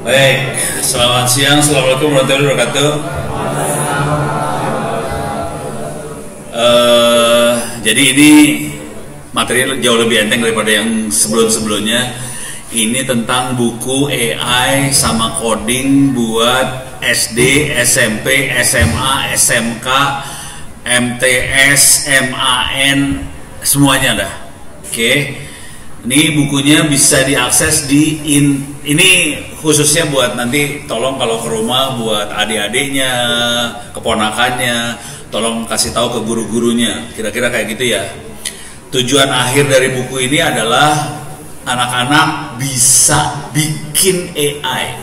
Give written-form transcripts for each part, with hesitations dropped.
Baik, selamat siang, assalamualaikum warahmatullahi wabarakatuh. Jadi ini materi jauh lebih enteng daripada yang sebelum-sebelumnya. Ini tentang buku AI sama coding buat SD, SMP, SMA, SMK, MTS, MAN, semuanya dah. Oke. Ini bukunya bisa diakses di ini khususnya buat nanti, tolong kalau ke rumah buat adik-adiknya, keponakannya, tolong kasih tahu ke guru-gurunya, kira-kira kayak gitu ya. Tujuan akhir dari buku ini adalah anak-anak bisa bikin AI,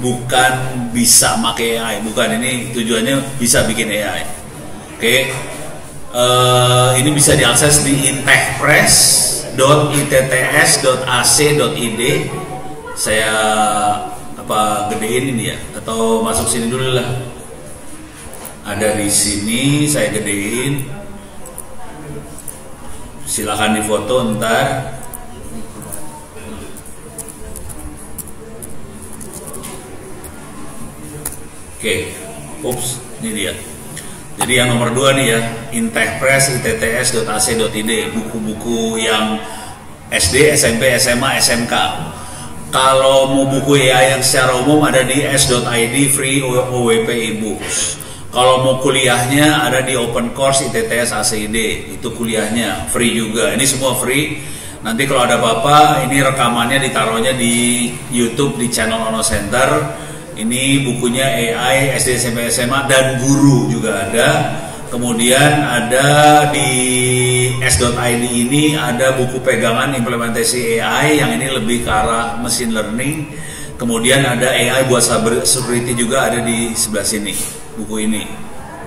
bukan bisa pakai AI, bukan, ini tujuannya bisa bikin AI. Oke. Ini bisa diakses di intechpress.itts.ac.id. Saya gedein ini ya, atau masuk sini dulu lah. Ada di sini, saya gedein. Silakan difoto ntar. Oke, ups, ini dia. Jadi yang nomor 2 nih ya, intechpress.itts.ac.id, buku-buku yang SD, SMP, SMA, SMK. Kalau mau buku AI yang secara umum ada di s.id free OWP ebooks. Kalau mau kuliahnya ada di Open Course ITTS ACID, itu kuliahnya free juga. Ini semua free. Nanti kalau ada apa-apa, ini rekamannya ditaruhnya di YouTube di channel Ono Center. Ini bukunya AI SD, SMP, SMA dan guru juga ada. Kemudian ada di s.id ini ada buku pegangan implementasi AI yang ini lebih ke arah machine learning. Kemudian ada AI buat cyber security juga ada di sebelah sini buku ini.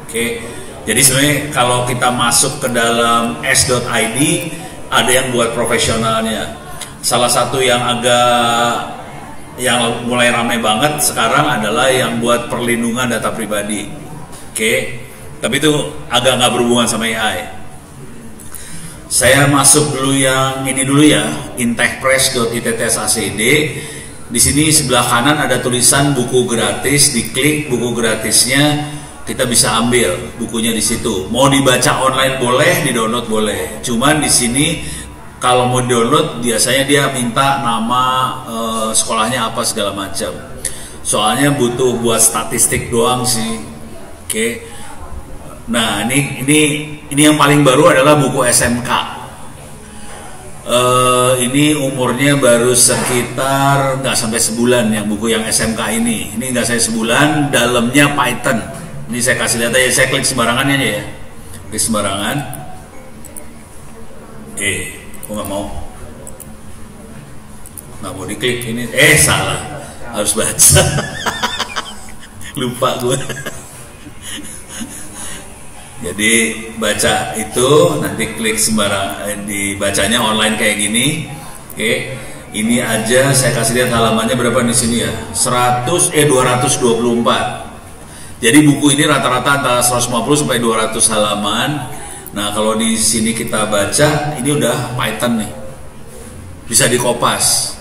Oke. Jadi sebenarnya kalau kita masuk ke dalam s.id ada yang buat profesionalnya. Salah satu yang mulai ramai banget sekarang adalah yang buat perlindungan data pribadi. Oke. Tapi itu agak nggak berhubungan sama AI. Saya masuk dulu yang ini dulu ya, intechpress.itts.ac.id. Di sini sebelah kanan ada tulisan buku gratis, diklik buku gratisnya, kita bisa ambil bukunya di situ. Mau dibaca online boleh, di-download boleh. Cuman di sini kalau mau download biasanya dia minta nama sekolahnya apa segala macam. Soalnya butuh buat statistik doang sih. Oke. Nah ini yang paling baru adalah buku SMK. Ini umurnya baru sekitar nggak sampai sebulan yang buku yang SMK ini. Ini nggak sampai sebulan, dalamnya Python. Ini saya kasih lihat aja, saya klik sembarangan aja ya. Klik sembarangan. Aku nggak mau diklik ini. Salah, harus baca. Lupa gue. Jadi baca itu, nanti klik sembarang, dibacanya online kayak gini. Oke, ini aja saya kasih lihat halamannya berapa di sini ya, 224. Jadi buku ini rata-rata antara 150 sampai 200 halaman. Nah kalau di sini kita baca, ini udah Python nih, bisa dikopas.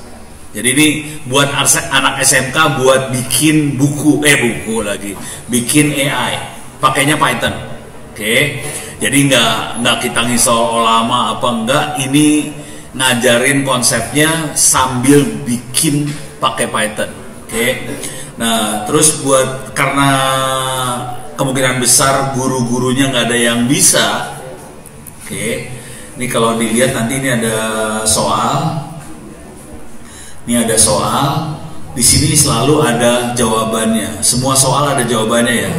Jadi ini buat anak SMK buat bikin bikin AI, pakainya Python. Oke, jadi nggak kita ngisol lama apa enggak, ini ngajarin konsepnya sambil bikin pakai Python. Oke, nah terus karena kemungkinan besar guru-gurunya nggak ada yang bisa. Oke, ini kalau dilihat nanti ini ada soal. Ini ada soal. Di sini selalu ada jawabannya. Semua soal ada jawabannya ya.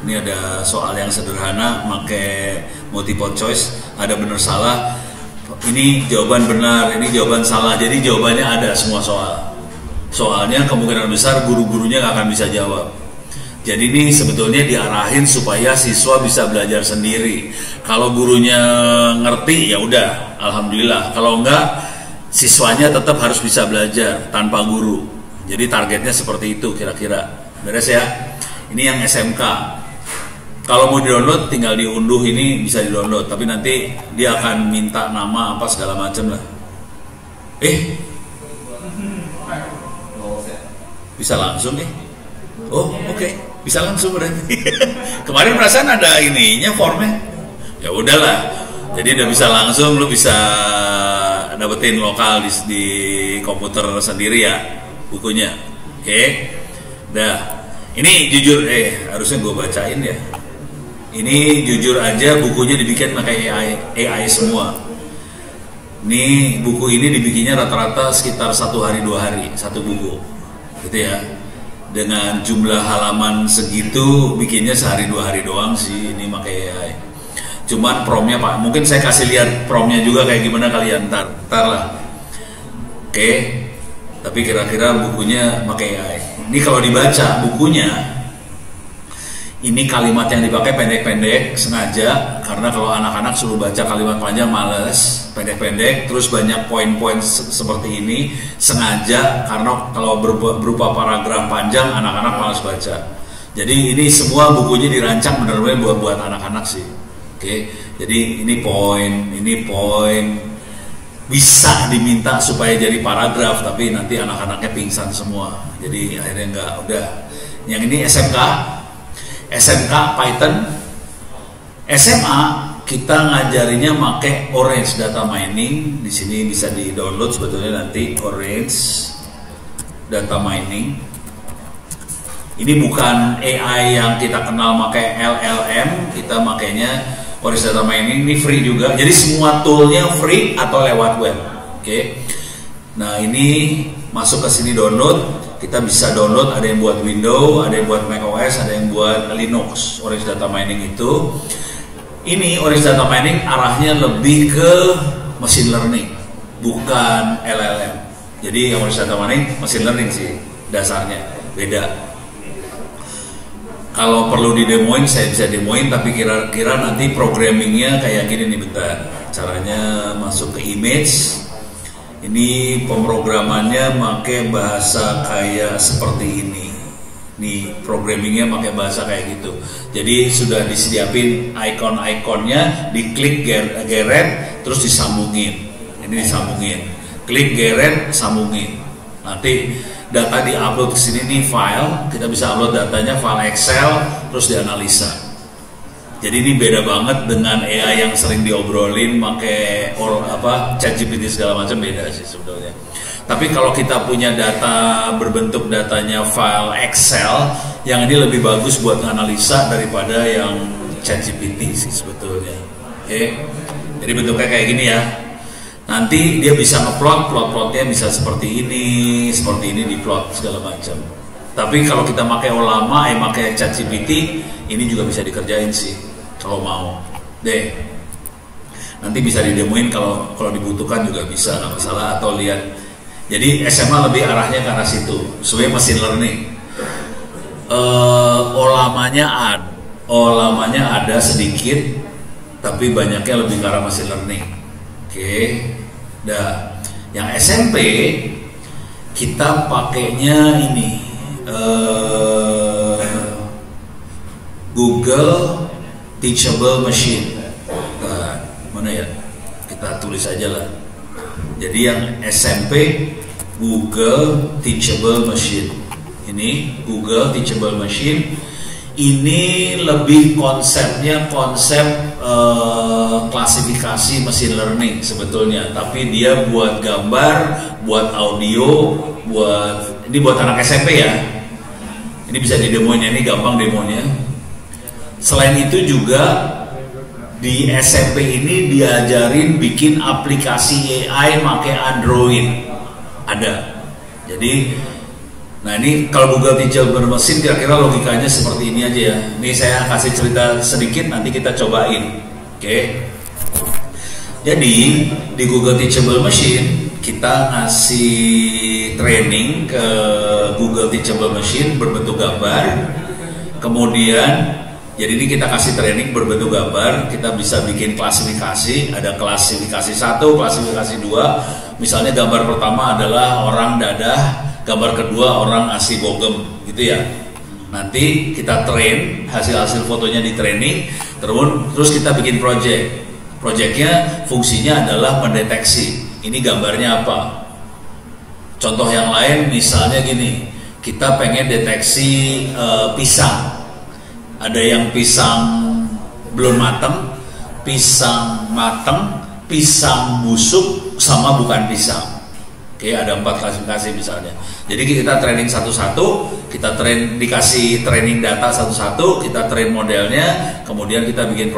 Ini ada soal yang sederhana, pakai multiple choice, ada benar salah. Ini jawaban benar, ini jawaban salah. Jadi jawabannya ada semua soal. Soalnya kemungkinan besar guru-gurunya nggak akan bisa jawab. Jadi ini sebetulnya diarahin supaya siswa bisa belajar sendiri. Kalau gurunya ngerti ya udah, alhamdulillah. Kalau enggak, siswanya tetap harus bisa belajar tanpa guru. Jadi targetnya seperti itu kira-kira. Beres ya? Ini yang SMK. Kalau mau di-download tinggal diunduh, ini bisa di-download, tapi nanti dia akan minta nama apa segala macam lah. Bisa langsung nih. Oh oke, bisa langsung berarti. Kemarin perasaan ada ininya formnya. Ya udahlah. Jadi udah bisa langsung, lu bisa dapetin lokal di komputer sendiri ya bukunya. Oke. Dah. Ini jujur harusnya gue bacain ya. Ini jujur aja bukunya dibikin pakai AI semua. Ini buku ini dibikinnya rata-rata sekitar 1 hari 2 hari satu buku, gitu ya. Dengan jumlah halaman segitu bikinnya sehari 2 hari doang sih ini pakai AI. Cuman promnya Pak, mungkin saya kasih lihat promnya juga kayak gimana kalian ntar lah. Oke, tapi kira-kira bukunya pakai AI. Ini kalau dibaca bukunya, ini kalimat yang dipakai pendek-pendek sengaja karena kalau anak-anak suruh baca kalimat panjang males, pendek-pendek terus banyak poin-poin seperti ini sengaja karena kalau berupa paragraf panjang anak-anak males baca. Jadi ini semua bukunya dirancang benar-benar buat anak-anak sih. Oke, jadi ini poin bisa diminta supaya jadi paragraf tapi nanti anak-anaknya pingsan semua. Jadi akhirnya enggak udah. Yang ini SMK Python. SMA kita ngajarinya pakai Orange Data Mining. Di sini bisa di-download sebetulnya nanti Orange Data Mining. Ini bukan AI yang kita kenal pakai LLM, kita makainya Orange Data Mining. Ini free juga. Jadi semua toolnya free atau lewat web. Oke. Nah, ini masuk ke sini download. Kita bisa download, ada yang buat Windows, ada yang buat macOS, ada yang buat Linux. Orange Data Mining itu, ini Orange Data Mining arahnya lebih ke machine learning, bukan LLM. Jadi Orange Data Mining machine learning sih dasarnya, beda. Kalau perlu didemoin, saya bisa demoin, tapi kira-kira nanti programmingnya kayak gini nih, bentar. Caranya masuk ke image. Ini pemrogramannya pakai bahasa kayak seperti ini. Nih programmingnya pakai bahasa kayak gitu. Jadi sudah disediain icon-iconnya, diklik geret, terus disambungin. Ini disambungin. Klik geret, sambungin. Nanti data diupload ke sini nih file. Kita bisa upload datanya file Excel, terus dianalisa. Jadi ini beda banget dengan AI yang sering diobrolin pakai ChatGPT segala macam, beda sih sebetulnya. Tapi kalau kita punya data berbentuk datanya file Excel, yang ini lebih bagus buat analisa daripada yang ChatGPT sih sebetulnya. Oke. Jadi bentuknya kayak gini ya. Nanti dia bisa plotnya bisa seperti ini diplot segala macam. Tapi kalau kita pakai pakai ChatGPT, ini juga bisa dikerjain sih. Kalau mau deh, nanti bisa didemoin kalau dibutuhkan juga bisa, nggak masalah, atau lihat. Jadi SMA lebih arahnya ke arah situ, sebenarnya machine learning. Olamanya ada sedikit, tapi banyaknya lebih ke arah machine learning. Oke, dah. Yang SMP kita pakainya ini Google Teachable Machine. Nah, mana ya? Kita tulis aja lah. Jadi yang SMP Google Teachable Machine. Ini Google Teachable Machine. Ini lebih konsepnya klasifikasi machine learning sebetulnya. Tapi dia buat gambar, buat audio, ini buat anak SMP ya. Ini bisa didemonya, ini gampang demonya. Selain itu juga di SMP ini diajarin bikin aplikasi AI pakai Android. Ada. Jadi, nah ini kalau Google Teachable Machine kira-kira logikanya seperti ini aja ya. Ini saya kasih cerita sedikit, nanti kita cobain. Oke. Jadi di Google Teachable Machine kita ngasih training ke Google Teachable Machine berbentuk gambar. Kemudian jadi ini kita kasih training berbentuk gambar, kita bisa bikin klasifikasi, ada klasifikasi 1, klasifikasi 2. Misalnya gambar pertama adalah orang dadah, gambar kedua orang asi bogem, gitu ya. Nanti kita train, hasil-hasil fotonya di training, terus kita bikin project. Projectnya fungsinya adalah mendeteksi, ini gambarnya apa. Contoh yang lain misalnya gini, kita pengen deteksi pisang. Ada yang pisang belum matang, pisang matang, pisang busuk, sama bukan pisang. Oke, ada 4 klasifikasi misalnya. Jadi kita training satu-satu, kita dikasih training data satu-satu, kita train modelnya, kemudian kita bikin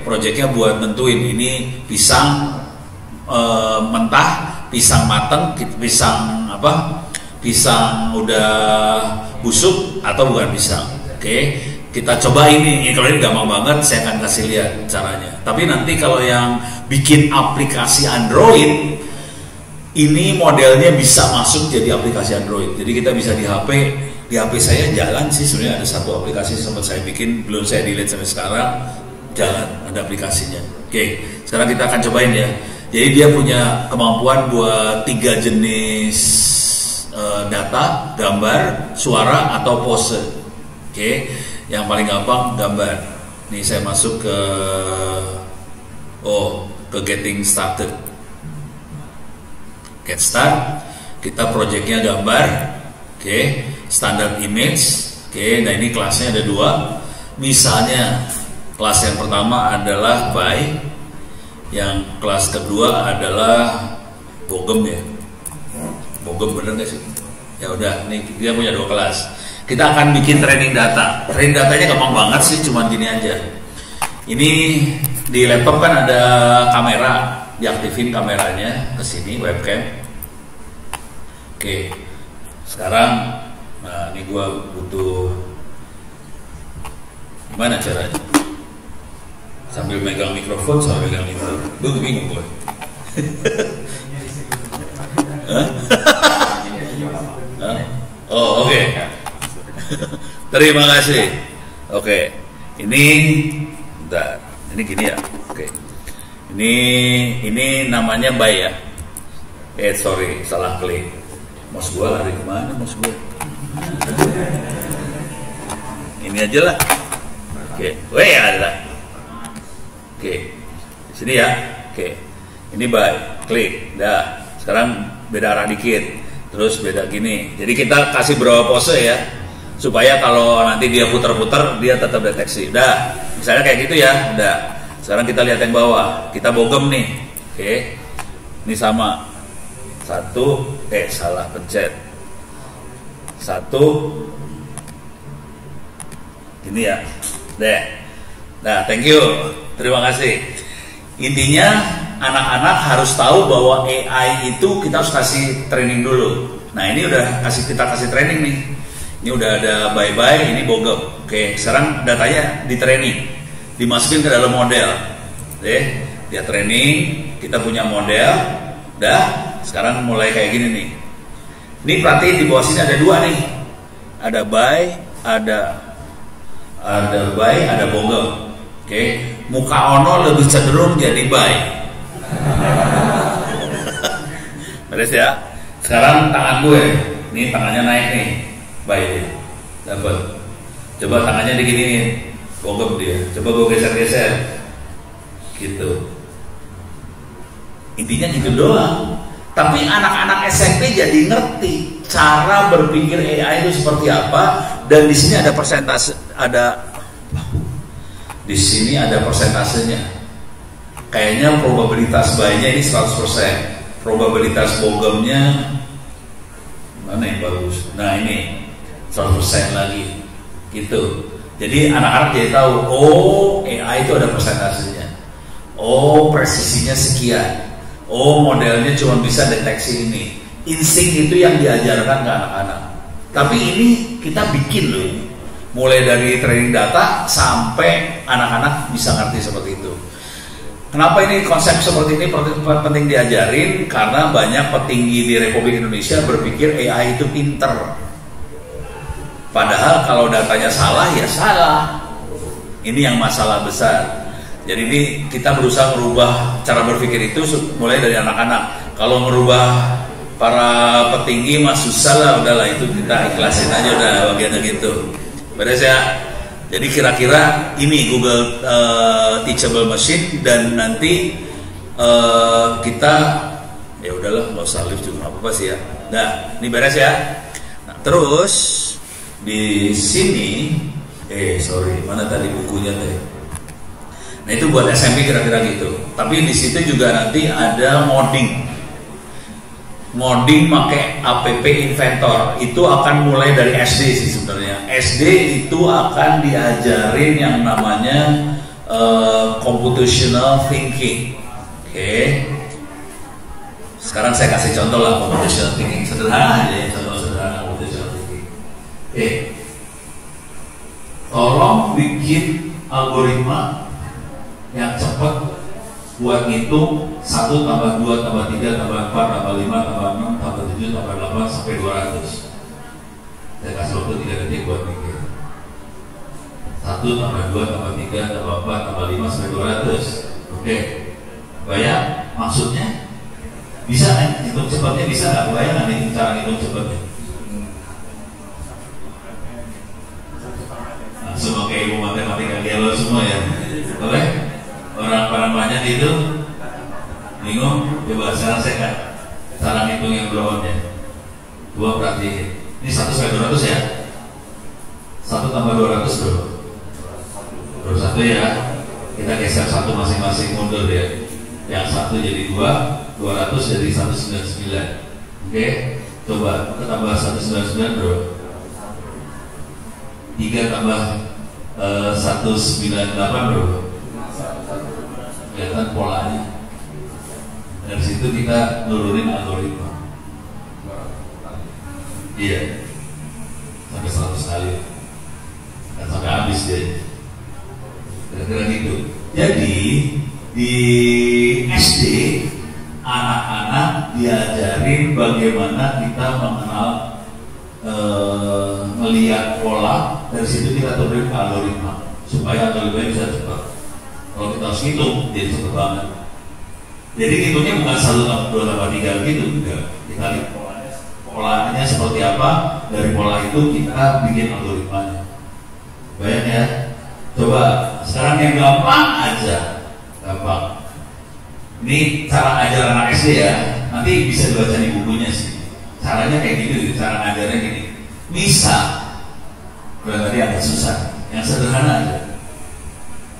projectnya buat nentuin ini pisang mentah, pisang mateng, pisang pisang udah busuk atau bukan pisang. Oke, kita coba ini kalau ini gampang banget, saya akan kasih lihat caranya. Tapi nanti kalau yang bikin aplikasi Android, ini modelnya bisa masuk jadi aplikasi Android. Jadi kita bisa di HP saya jalan sih sebenarnya, ada satu aplikasi sempat saya bikin, belum saya delete sampai sekarang, jalan, ada aplikasinya. Oke, sekarang kita akan cobain ya. Jadi dia punya kemampuan buat 3 jenis data, gambar, suara, atau pose. Oke, yang paling gampang gambar. Nih saya masuk ke getting started. Get start, kita projectnya gambar, oke, standard image, oke. Nah ini kelasnya ada 2. Misalnya kelas yang pertama adalah by, yang kelas kedua adalah bogem ya. Bogem bener nggak sih? Ya udah, nih dia punya 2 kelas. Kita akan bikin training data. Training datanya gampang banget sih, cuman gini aja. Ini di laptop kan ada kamera, diaktifin kameranya ke sini, webcam. Oke, sekarang nah ini gua butuh gimana caranya? Sambil megang mikrofon, sambil megang mikrofon. Gue bingung gue. Oh oke. Terima kasih. Oke, ini bentar. Ini gini ya. Oke. Ini namanya by ya. Sorry, salah klik. Mouse gua lari kemana mouse gua? Ini aja lah. Oke, ada. Oke, di sini ya. Oke, ini by, klik. Dah. Sekarang beda arah dikit. Terus beda gini. Jadi kita kasih berapa pose ya, supaya kalau nanti dia putar-putar dia tetap deteksi. Dah. Misalnya kayak gitu ya. Dah. Sekarang kita lihat yang bawah, kita bogem nih. Oke, ini sama. 1, salah pencet. 1, ini ya. Nah, thank you, terima kasih. Intinya anak-anak harus tahu bahwa AI itu kita harus kasih training dulu. Nah ini udah kita kasih training nih. Ini udah ada bye-bye, ini bogem. Oke, sekarang datanya di training, dimasukin ke dalam model. Dia training, kita punya model. Udah, sekarang mulai kayak gini nih. Ini perhatiin di bawah sini ada 2 nih. Ada by, ada bogem. Oke, muka Ono lebih cenderung jadi by. Beres ya. Sekarang tangan gue, nih tangannya naik nih, by dia. Dapat. Coba tangannya diginiin, bogem dia. Coba gue geser-geser. Gitu. Intinya gitu doang. Tapi anak-anak SMP jadi ngerti cara berpikir AI itu seperti apa, dan di sini ada persentase, di sini ada persentasenya. Kayaknya probabilitas by-nya ini 100%. Probabilitas bogemnya mana yang bagus? Nah ini 100% lagi. Gitu. Jadi anak-anak jadi tahu, AI itu ada persentasenya. Presisinya sekian. Modelnya cuma bisa deteksi ini. Insting itu yang diajarkan ke anak-anak. Tapi ini kita bikin loh ini. Mulai dari training data sampai anak-anak bisa ngerti seperti itu. Kenapa ini konsep seperti ini penting diajarin? Karena banyak petinggi di Republik Indonesia berpikir AI itu pinter. Padahal kalau datanya salah ya salah. Ini yang masalah besar. Jadi ini kita berusaha merubah cara berpikir itu mulai dari anak-anak. Kalau merubah para petinggi mah susah lah, udahlah itu kita ikhlasin aja udah bagiannya gitu. Beres ya. Jadi kira-kira ini Google Teachable Machine, dan nanti kita ya udahlah nggak usah live juga apa-apa sih ya. Nah ini beres ya. Nah, terus di sini, mana tadi bukunya tadi? Nah itu buat SMP kira-kira gitu. Tapi di situ juga nanti ada modding pakai app Inventor. Itu akan mulai dari SD sih sebenarnya. SD itu akan diajarin yang namanya computational thinking. Oke. Sekarang saya kasih contoh lah computational thinking, sederhana aja ya, contoh sederhana computational thinking. Tolong bikin algoritma yang cepat buat ngitung 1 tambah 2 tambah 3 tambah 4 tambah 5 tambah 6 tambah 7 tambah 8 sampai 200. Saya kasih waktu 3 detik buat mikir. 1 tambah 2 tambah 3 tambah 4 tambah 5 sampai 200. Oke. Bayang maksudnya? Bisa kan? Hitung cepatnya bisa nggak? Bayang nggak cara hitung cepatnya? Langsung pakai ilmu matematika gelo semua ya. Boleh? Orang banyak itu bingung, coba sekarang saya kan cara ngitung yang berapa-nya. Dua berarti ini 1 sampai 200 ya. 1 tambah 200 bro. Terus 1 ya. Kita geser 1 masing-masing mundur ya. Yang 1 jadi 2, 200 jadi 199. Oke, coba kita tambah 199 bro. 3 tambah 198 bro. Kelihatan polanya. Dari situ kita nurunin algoritma. Iya, sampai 100 kali dan sampai habis deh. Kira-kira gitu. Jadi di SD anak-anak diajarin bagaimana kita mengenal melihat pola. Dari situ kita turunin ke algoritma supaya algoritma bisa cepat. Kalau kita harus hitung, jadi cepet banget. Jadi hitungnya bukan 1 tambah 2 tambah 3 gitu, enggak. Kita lihat polanya seperti apa. Dari pola itu kita bikin algoritmanya. Bayang ya. Coba sekarang yang gampang aja, gampang. Ini cara ajar anak SD ya. Nanti bisa dibaca di bukunya sih. Caranya kayak gitu, cara ngajarnya gini. Misal, udah tadi agak susah. Yang sederhana aja.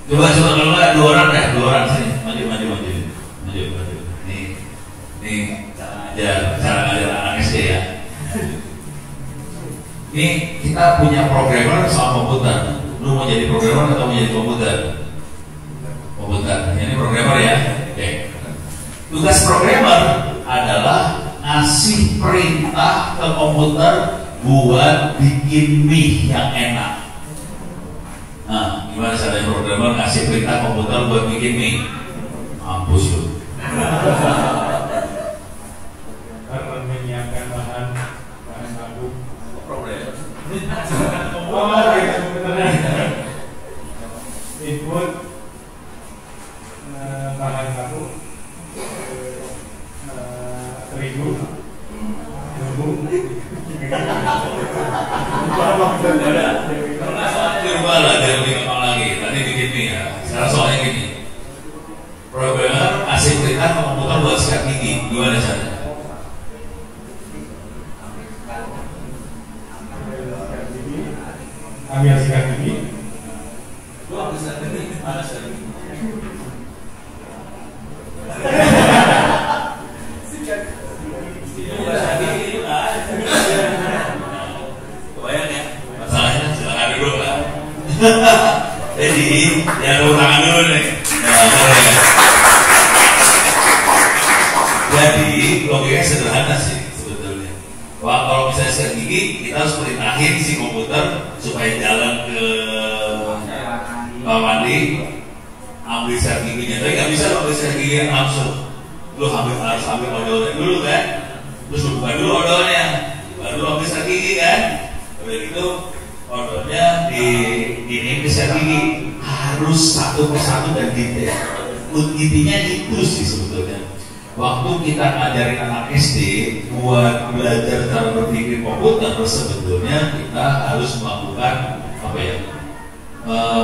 Coba kalau nggak 2 orang deh, 2 orang sini, maju. Nih cara ngajar anak SD ya. Ini kita punya programmer soal komputer. Lu mau jadi programmer atau mau jadi komputer? Komputer. Ini programmer ya. Oke. Tugas programmer adalah ngasih perintah ke komputer buat bikin mie yang enak. Nah, gimana caranya programmer ngasih perintah komputer buat bikin mie? Mampus lu. Karena menyiapkan bahan baku. Problem. Sebenarnya input bahan baku terigu, jagung. Coba lah dari gampang lagi. Tadi bikin mie ya. Sekarang soalnya gini. Programmer kasih perintah ke komputer buat sikat gigi. Gimana caranya? Ambil sikat gigi. Lu ambil sikat gigi. Mana sikat gigi? Kebayang ya? Masalahnya silakan dulu lah. Jadi, yang ulangan dulu nih. Jadi, logikanya sederhana sih sebetulnya. Wah, kalau misalnya sikat gigi, kita harus perintahin si komputer supaya jalan ke kamar mandi, ambil sikat giginya. Tapi nggak bisa ambil sikat gigi langsung. Lu harus ambil odolnya dulu kan, terus lu buka dulu odolnya, baru ambil sikat gigi kan. Udah gitu odolnya ini ke sikat gigi harus satu persatu dan detail. Intinya itu sih sebetulnya. Waktu kita ngajarin anak SD buat belajar cara berpikir komputer, sebetulnya kita harus melakukan apa ya?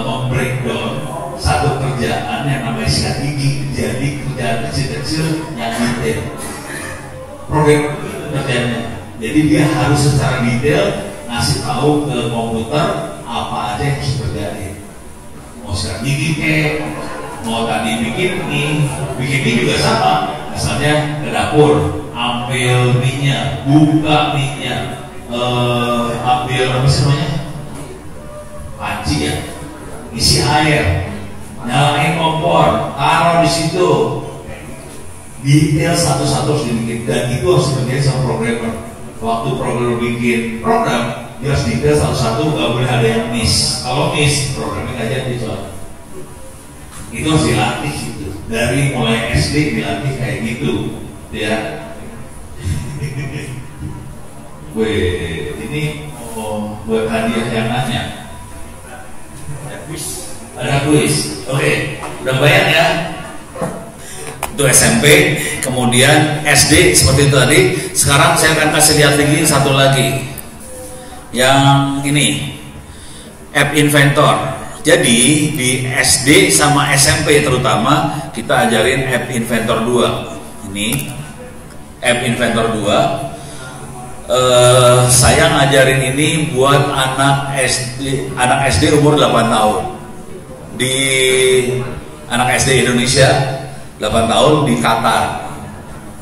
Membreakdown satu kerjaan yang namanya sikat gigi jadi kerjaan kecil-kecil yang detail. Program kerjanya Jadi dia harus secara detail ngasih tahu ke komputer apa aja yang harus terjadi. Mau sikat gigi mau tadi bikin mie juga sama. Misalnya ke dapur, ambil mie-nya, buka mie-nya, ambil apa sih namanya? Panci ya, isi air, nyalain kompor, taruh di situ. Detail satu-satu harus dibikin, dan itu harus dikerjain sama programmer. Waktu programmer bikin program, dia harus detail satu-satu, nggak boleh ada yang miss. Kalau miss, programnya nggak jadi soalnya. Itu harus dilatih gitu. Dari mulai SD dilatih kayak gitu, ya. Weh, ini buat hadiah yang nanya. Ada kuis. Oke, udah bayar ya? Itu SMP, kemudian SD seperti itu tadi. Sekarang saya akan kasih lihat lagi satu lagi. Yang ini, App Inventor. Jadi di SD sama SMP terutama kita ajarin App Inventor 2. Ini App Inventor 2. Saya ngajarin ini buat anak SD umur 8 tahun. Di anak SD Indonesia 8 tahun di Qatar,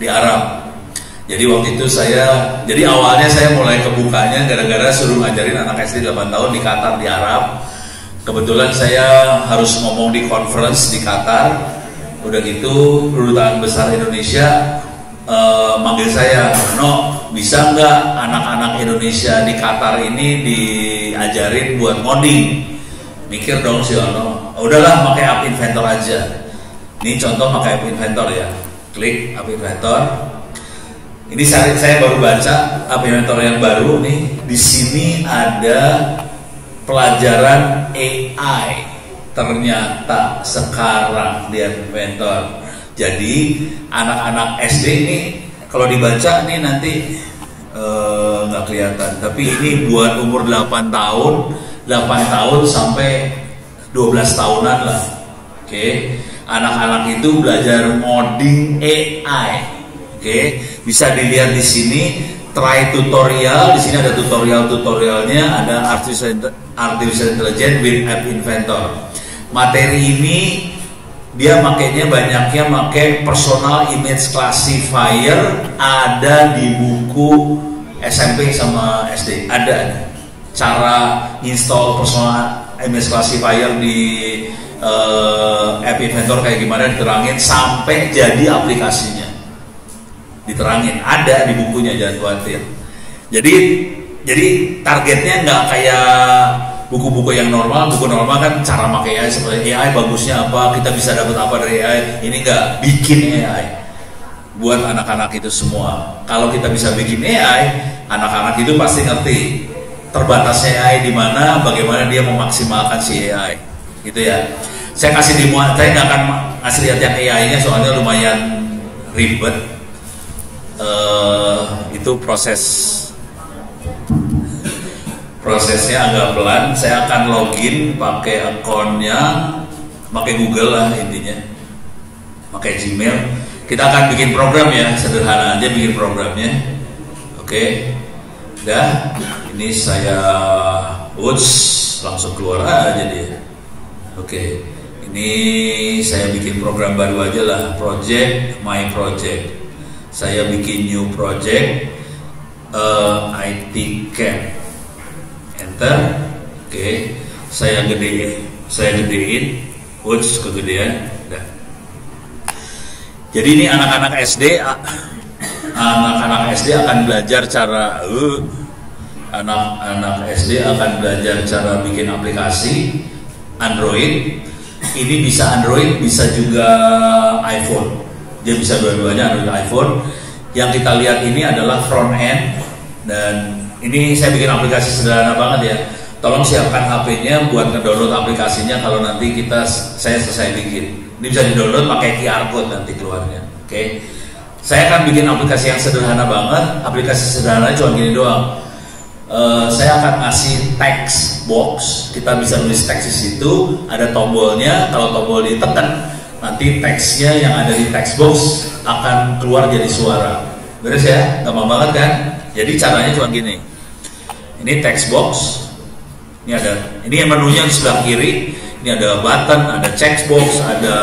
di Arab. Jadi waktu itu jadi awalnya saya mulai kebukanya gara-gara suruh ngajarin anak SD 8 tahun di Qatar, di Arab. Kebetulan saya harus ngomong di conference di Qatar. Udah gitu Kedutaan Besar Indonesia manggil saya, "No, bisa nggak anak-anak Indonesia di Qatar ini diajarin buat ngoding?" Mikir dong sih, udahlah pakai App Inventor aja. Ini contoh pakai App Inventor ya. Klik App Inventor. Ini saya baru baca App Inventor yang baru nih. Di sini ada pelajaran AI. Ternyata sekarang di App Inventor. Jadi anak-anak SD ini kalau dibaca nih nanti nggak kelihatan. Tapi ini buat umur 8 tahun sampai 12 tahunan lah. Oke. Anak-anak itu belajar ngoding AI. Oke, bisa dilihat di sini try tutorial. Di sini ada tutorialnya, ada artificial intelligence with App Inventor. Materi ini dia makainya banyaknya pakai personal image classifier, ada di buku SMP sama SD. Ada cara install personal image classifier di App Inventor kayak gimana diterangin sampai jadi aplikasinya, diterangin, ada di bukunya, jangan khawatir. Jadi targetnya nggak kayak buku-buku yang normal. Buku normal kan cara pakai AI, seperti AI bagusnya apa, kita bisa dapat apa dari AI. Ini nggak, bikin AI buat anak-anak itu semua. Kalau kita bisa bikin AI, anak-anak itu pasti ngerti terbatasnya AI di mana, bagaimana dia memaksimalkan si AI. Gitu ya. Saya kasih demo, saya nggak akan ngasih lihat yang AI-nya soalnya lumayan ribet. Itu prosesnya agak pelan. Saya akan login pakai akunnya, pakai Google lah intinya, pakai Gmail. Kita akan bikin program ya, sederhana aja bikin programnya. Oke, udah. Ini saya langsung keluar aja dia. Oke, ini saya bikin program baru aja lah, my project. Saya bikin new project, IT Camp. Enter. Oke, saya gedein, kegedean. Udah. Jadi ini anak-anak SD akan belajar cara bikin aplikasi Android. Ini bisa Android, bisa juga iPhone. Dia bisa dua-duanya, Android dan iPhone. Yang kita lihat ini adalah front end, dan ini saya bikin aplikasi sederhana banget ya. Tolong siapkan HP-nya buat ngedownload aplikasinya kalau nanti saya selesai bikin. Ini bisa di-download pakai QR code nanti keluarnya. Oke. Saya akan bikin aplikasi yang sederhana banget. Aplikasi sederhana cuma gini doang. Saya akan ngasih text box. Kita bisa nulis teks di situ. Ada tombolnya. Kalau tombol ditekan, nanti teksnya yang ada di text box akan keluar jadi suara. Beres ya? Gampang banget kan? Jadi caranya cuma gini. Ini text box. Ini yang menunya di sebelah kiri. Ini ada button, ada checkbox, ada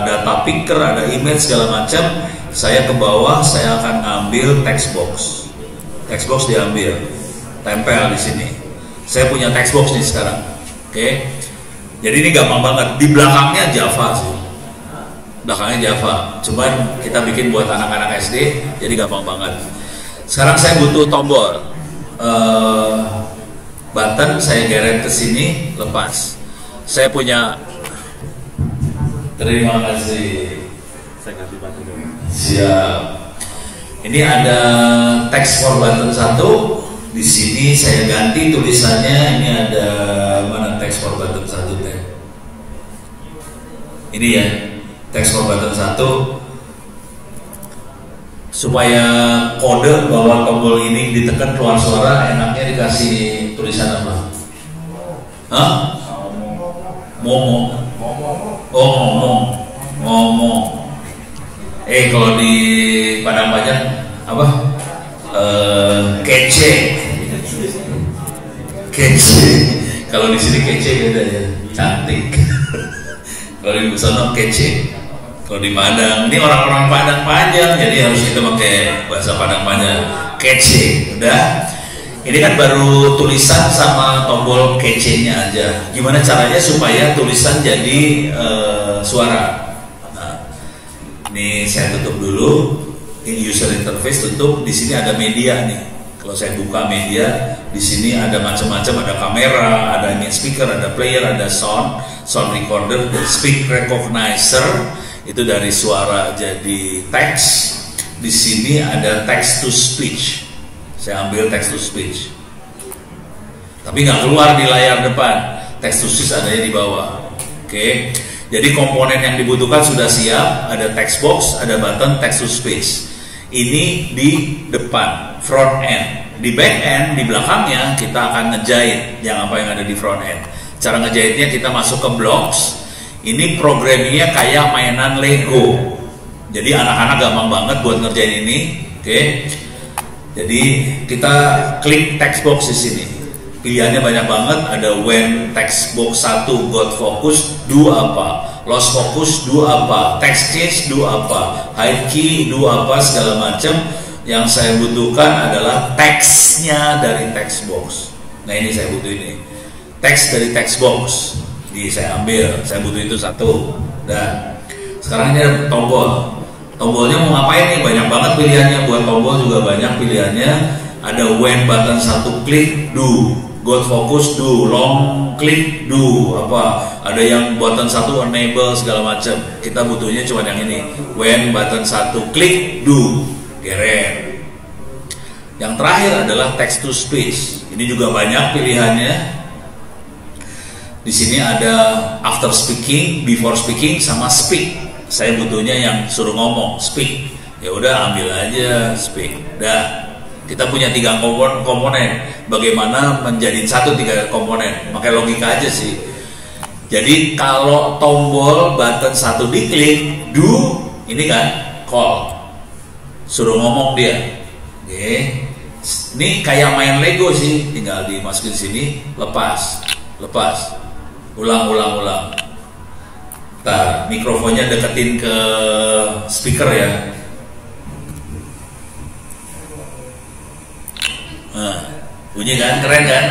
data picker, ada image segala macam. Saya ke bawah, saya akan ambil text box. Text box diambil, tempel di sini. Saya punya text box nih sekarang. Oke. Jadi ini gampang banget. Di belakangnya Java sih. Belakangnya Java. Cuman kita bikin buat anak-anak SD, jadi gampang banget. Sekarang saya butuh tombol. Button saya geret ke sini, lepas. Saya punya. Terima kasih. Saya ganti batu dulu. Siap. Ini ada text for button 1. Di sini saya ganti tulisannya. Ini ada mana text for button 1 teh? Ini ya, text for button 1. Supaya kode bahwa tombol ini ditekan keluar suara, enaknya dikasih tulisan apa? Hah? Momo. Oh, ngomong. Kalau di Padang Panjang apa? Kece. Kalau di sini kece beda ya, cantik. Kalau di sana kece. Kalau di Padang, ini orang-orang Padang Panjang, jadi harus kita pakai bahasa Padang Panjang. Kece, udah. Ini kan baru tulisan sama tombol kece-nya aja. Gimana caranya supaya tulisan jadi suara? Nah, ini saya tutup dulu. Ini user interface tutup. Di sini ada media nih. Kalau saya buka media, di sini ada macam-macam. Ada kamera, ada image speaker, ada player, ada sound recorder, speak recognizer. Itu dari suara jadi teks. Di sini ada text to speech. Saya ambil text to speech, tapi nggak keluar di layar depan. Text to speech adanya di bawah. Oke. Jadi komponen yang dibutuhkan sudah siap. Ada text box, ada button, text to speech. Ini di depan, front end. Di back end, di belakangnya kita akan ngejahit yang apa yang ada di front end. Cara ngejahitnya kita masuk ke blocks. Ini programmingnya kayak mainan Lego. Jadi anak-anak gampang banget buat ngerjain ini. Oke. Jadi kita klik text box di sini. Pilihannya banyak banget. Ada when text box 1 got focus, do apa? Lost focus, do apa? Text change, do apa? Hide key, do apa? Segala macam. Yang saya butuhkan adalah teksnya dari text box. Nah ini saya butuh ini. Teks dari text box. Jadi saya ambil. Saya butuh itu 1. Dan sekarang ini ada tombol. Tombolnya mau ngapain nih? Banyak banget pilihannya. Buat tombol juga banyak pilihannya. Ada when button 1 klik, do. Got focus, do. Long klik, do. Apa? Ada yang button 1 enable segala macam. Kita butuhnya cuma yang ini. When button 1 klik, do. Geret. Yang terakhir adalah text to speech. Ini juga banyak pilihannya. Di sini ada after speaking, before speaking, sama speak. Saya butuhnya yang suruh ngomong, speak. Ya udah ambil aja speak. Dah. Kita punya 3 komponen. Bagaimana menjadi 3 komponen? Pakai logika aja sih. Jadi kalau tombol button 1 diklik, do, ini kan call. Suruh ngomong dia. Oke. Ini kayak main Lego sih. Tinggal dimasukin sini, lepas. Ulang. Ntar mikrofonnya deketin ke speaker ya. Nah, bunyi kan, keren kan?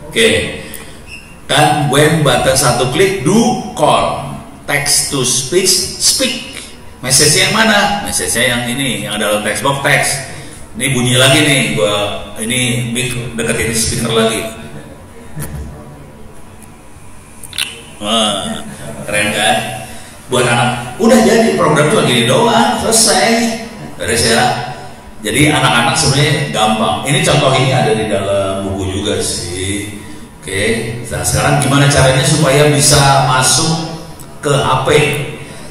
Oke. Kan when button 1 klik, do call. Text to speech, speak. Message yang mana? Message yang ini, yang ada dalam text box text. Ini bunyi lagi nih, gua ini deketin speaker lagi. Wah, keren kan? Buat anak, udah jadi program cuma gini doang, selesai. Beres ya. Jadi anak-anak sebenarnya gampang. Ini contoh ini ada di dalam buku juga sih. Oke. Nah sekarang gimana caranya supaya bisa masuk ke HP?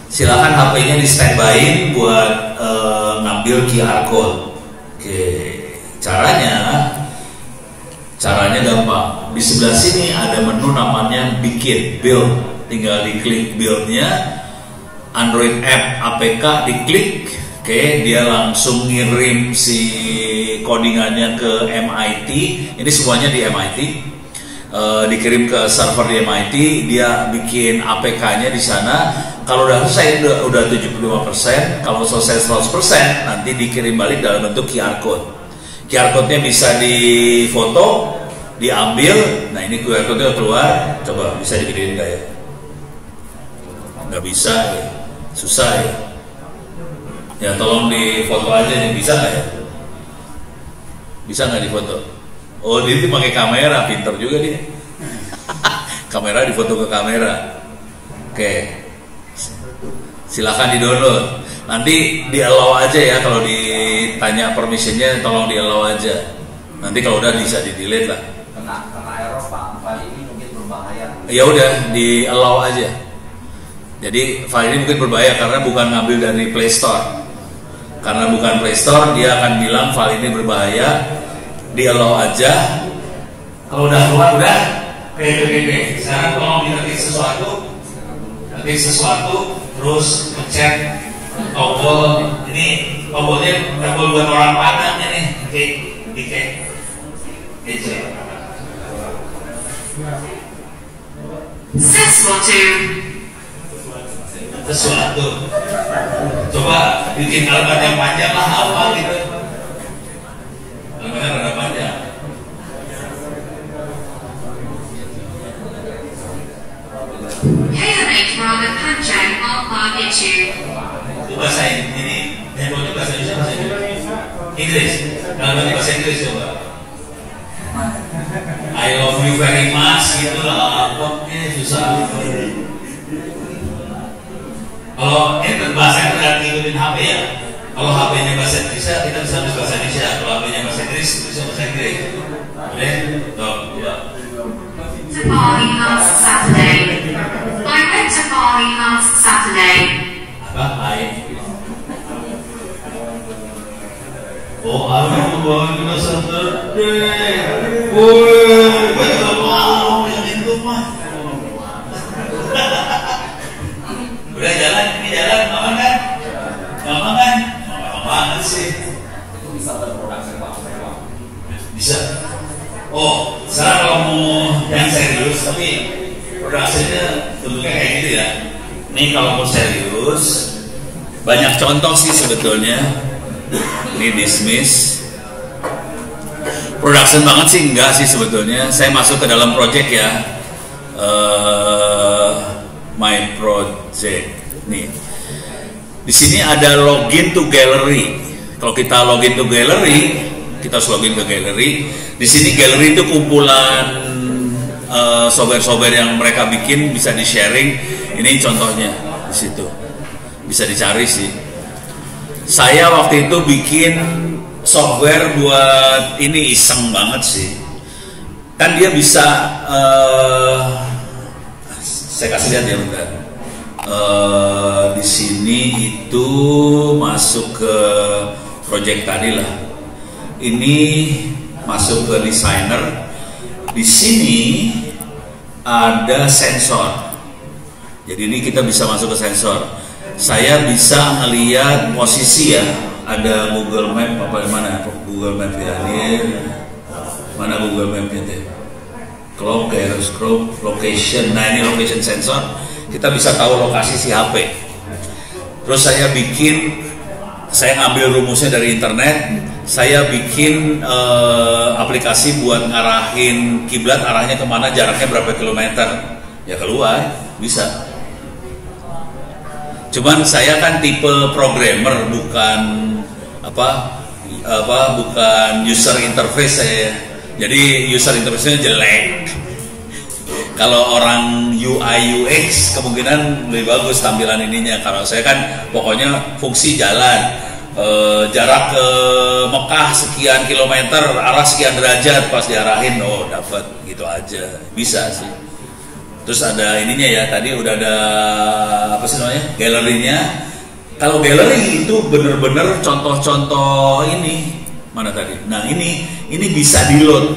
Silakan HP-nya di standby buat ngambil QR code. Oke. Caranya gampang. Di sebelah sini ada menu namanya bikin, build. Tinggal diklik build-nya. Android app APK diklik. Oke, dia langsung ngirim si codingannya ke MIT. Ini semuanya di MIT. Dikirim ke server di MIT, dia bikin APK-nya di sana. Kalau udah selesai udah 75%, kalau selesai 100% nanti dikirim balik dalam bentuk QR code. QR code-nya bisa difoto, diambil. Nah, ini QR code-nya keluar. Coba bisa digedein nggak ya? Nggak bisa ya. Susah ya. Ya tolong difoto aja nih, bisa nggak ya? Bisa nggak difoto? Oh, dia pakai kamera, pinter juga dia. Kamera difoto ke kamera. Oke, silakan di-download. Nanti di-allow aja ya, kalau ditanya permissionnya tolong di-allow aja. Nanti kalau udah bisa di-delete lah. Karena error Pak, ini mungkin berbahaya. Ya udah di-allow aja. Jadi file ini mungkin berbahaya karena bukan ngambil dari Play Store. Karena bukan Play Store, dia akan bilang file ini berbahaya. Di-allow aja. Kalau udah keluar udah. Oke. Sekarang tolong diketik sesuatu, terus ngecek tombol. Ini tombolnya tombol buat orang Padang nih. Oke, sesuatu. Coba bikin kalimat yang panjang lah, apa gitu. Kalimatnya rada panjang. Itu bahasa ini, handphonenya bahasa Indonesia, bahasa Inggris. Kalimatnya bahasa Inggris coba. I love you very much gitu lah. Pokoknya susah. Kalau ini bahasa Inggris ngikutin HP ya. Kalau HP-nya bahasa Indonesia, kita bisa tulis bahasa Indonesia. Kalau HP-nya bahasa Inggris, tulisnya bahasa Inggris. Boleh? Tuh, coba. To Bali last Saturday. I went to Bali last Saturday. Apa? Oh, aku Bali last Saturday. Woi, betul mau yang itu mah. Udah jalan, ini jalan, aman kan? Gampang kan? Gampang banget sih. Itu bisa berproduksi Pak. Bisa. Oh, sekarang kalau mau yang serius, tapi produksinya bentuknya kayak gitu ya. Ini kalau mau serius, banyak contoh sih sebetulnya. Ini dismiss. Production banget sih enggak sih sebetulnya. Saya masuk ke dalam project ya. My project. Nih. Di sini ada login to gallery. Kalau kita login to gallery, kita harus login ke gallery. Di sini gallery itu kumpulan software-software yang mereka bikin, bisa di sharing. Ini contohnya di situ. Bisa dicari sih. Saya waktu itu bikin software buat ini, iseng banget sih. Kan dia bisa saya kasih lihat ya bentar. Di sini itu masuk ke project tadi lah. Ini masuk ke designer. Di sini ada sensor. Jadi ini kita bisa masuk ke sensor. Saya bisa ngelihat posisi ya. Ada Google Map apa mana? Google Map ya. Ini mana Google Map ya? Clock, gyroscope, location. Nah ini location sensor. Kita bisa tahu lokasi si HP. Terus saya ngambil rumusnya dari internet. Saya bikin aplikasi buat ngarahin kiblat, arahnya kemana, jaraknya berapa kilometer. Ya keluar, bisa. Cuman saya kan tipe programmer, bukan bukan user interface saya. Jadi user interface-nya jelek. Kalau orang UI UX kemungkinan lebih bagus tampilan ininya. Kalau saya kan pokoknya fungsi jalan, jarak ke Mekah sekian kilometer, arah sekian derajat, pas diarahin, oh dapat gitu aja, bisa sih. Terus ada ininya ya, tadi udah ada apa sih namanya, galerinya. Kalau galeri itu bener-bener contoh-contoh ini mana tadi. Nah ini bisa di load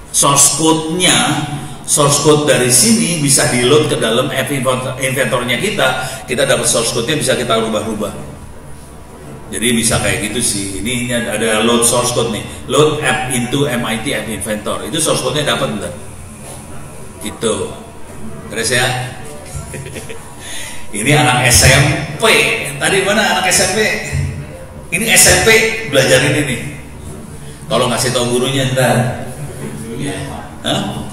source code-nya. Source code dari sini bisa di load ke dalam app inventornya kita dapat source code-nya, bisa kita rubah-rubah. Jadi bisa kayak gitu sih. Ini ada load source code nih, load app into MIT App Inventor. Itu source code-nya dapat bentar. Gitu. Terus ya. Ini anak SMP. Tadi mana anak SMP? Ini SMP belajar ini nih. Tolong kasih tahu gurunya ntar. Hah?